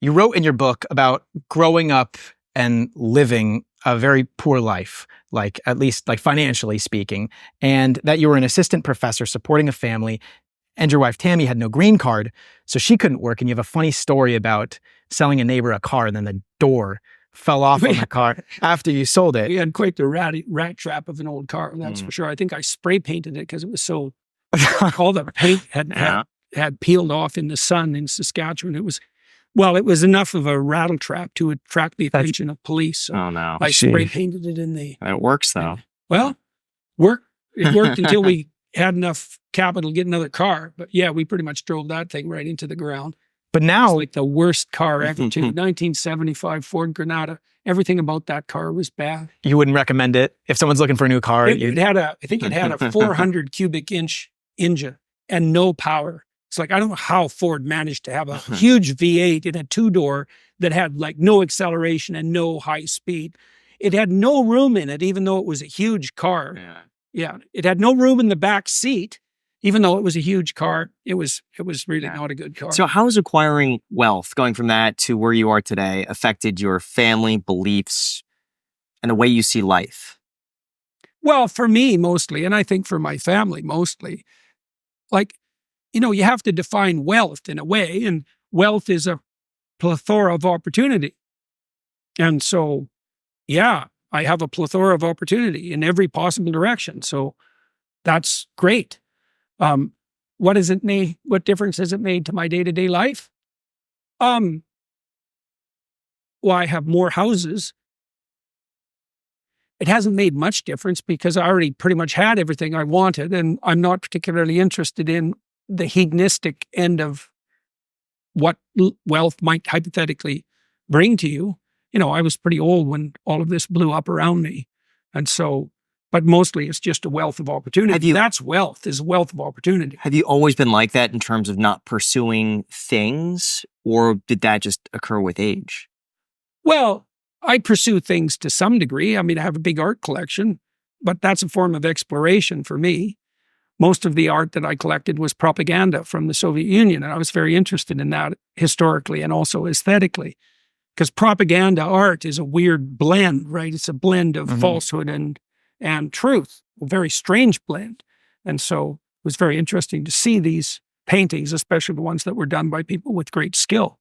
You wrote in your book about growing up and living a very poor life, like at least like financially speaking, and that you were an assistant professor supporting a family, and your wife Tammy had no green card, so she couldn't work. And you have a funny story about selling a neighbor a car and then the door fell off on the car after you sold it. We had quite the rat trap of an old car, that's for sure. I think I spray painted it because it was so, all the paint had peeled off in the sun in Saskatchewan. It was enough of a rattle trap to attract the attention of police. So I spray painted it in the... It works though. Well, it worked until we had enough capital to get another car. But yeah, we pretty much drove that thing right into the ground. But now... It's like the worst car ever too. 1975 Ford Granada. Everything about that car was bad. You wouldn't recommend it if someone's looking for a new car? I think it had a 400 cubic inch engine and no power. It's like, I don't know how Ford managed to have a huge V8 in a two-door that had like no acceleration and no high speed. It had no room in it, even though it was a huge car. Yeah. It had no room in the back seat, even though it was a huge car. It was really not a good car. So how has acquiring wealth, going from that to where you are today, affected your family, beliefs, and the way you see life? Well, for me mostly, and I think for my family mostly, like, you have to define wealth in a way, and wealth is a plethora of opportunity. And so, yeah, I have a plethora of opportunity in every possible direction. So that's great. What difference has it made to my day-to-day life? Well, I have more houses. It hasn't made much difference because I already pretty much had everything I wanted, and I'm not particularly interested in the hedonistic end of what wealth might hypothetically bring to you. I was pretty old when all of this blew up around me. And so, but mostly it's just a wealth of opportunity. That's wealth, is a wealth of opportunity. Have you always been like that in terms of not pursuing things, or did that just occur with age? Well, I pursue things to some degree. I mean, I have a big art collection, but that's a form of exploration for me. Most of the art that I collected was propaganda from the Soviet Union, and I was very interested in that historically and also aesthetically, because propaganda art is a weird blend, right? It's a blend of falsehood and truth, a very strange blend. And so it was very interesting to see these paintings, especially the ones that were done by people with great skill.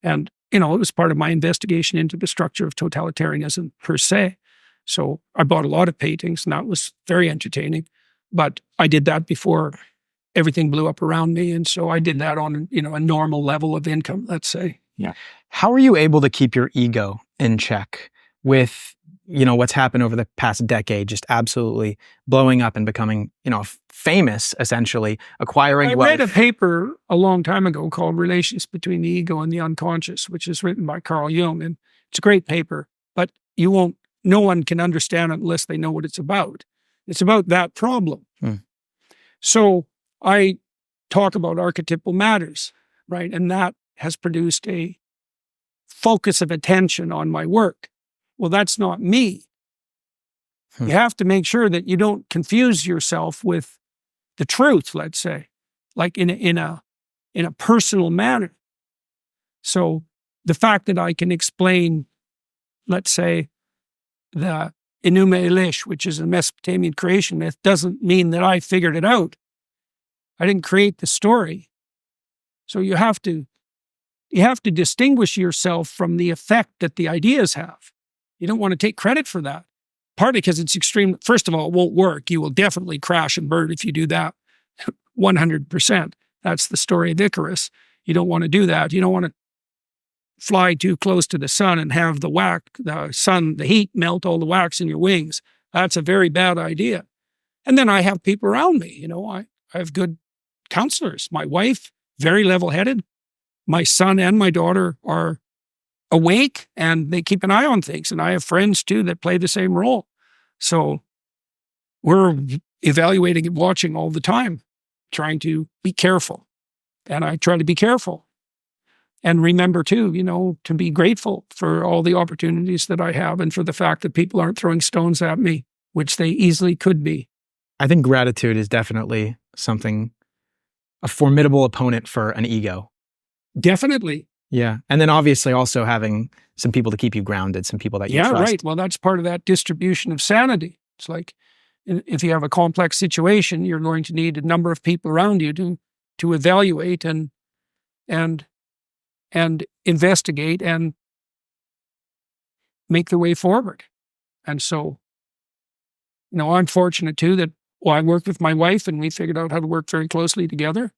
And, it was part of my investigation into the structure of totalitarianism per se. So I bought a lot of paintings, and that was very entertaining. But I did that before everything blew up around me. And so I did that on, a normal level of income, let's say. Yeah. How are you able to keep your ego in check with, what's happened over the past decade, just absolutely blowing up and becoming, famous, essentially, acquiring wealth? I read a paper a long time ago called Relations Between the Ego and the Unconscious, which is written by Carl Jung. And it's a great paper, but no one can understand it unless they know what it's about. It's about that problem. So I talk about archetypal matters, right? And that has produced a focus of attention on my work. Well, that's not me. You have to make sure that you don't confuse yourself with the truth, let's say, like in a personal manner. So the fact that I can explain, let's say, the Enuma Elish, which is a Mesopotamian creation myth, doesn't mean that I figured it out. I didn't create the story. So you have to distinguish yourself from the effect that the ideas have. You don't want to take credit for that. Partly because it's extreme. First of all, it won't work. You will definitely crash and burn if you do that. 100%. That's the story of Icarus. You don't want to do that. You don't want to fly too close to the sun and have the heat melt all the wax in your wings. That's a very bad idea. And then I have people around me. I have good counselors. My wife, very level-headed. My son and my daughter are awake and they keep an eye on things. And I have friends too that play the same role. So we're evaluating and watching all the time, trying to be careful. And I try to be careful. And remember too, to be grateful for all the opportunities that I have and for the fact that people aren't throwing stones at me, which they easily could be. I think gratitude is definitely a formidable opponent for an ego. Definitely. Yeah. And then obviously also having some people to keep you grounded, some people that you Yeah, trust. right. Well, that's part of that distribution of sanity. It's like if you have a complex situation, you're going to need a number of people around you to evaluate and investigate and make the way forward. And so, I'm fortunate too that I worked with my wife and we figured out how to work very closely together.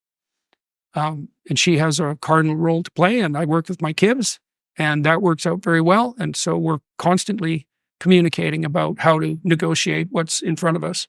And she has a cardinal role to play, and I work with my kids, and that works out very well. And so we're constantly communicating about how to negotiate what's in front of us.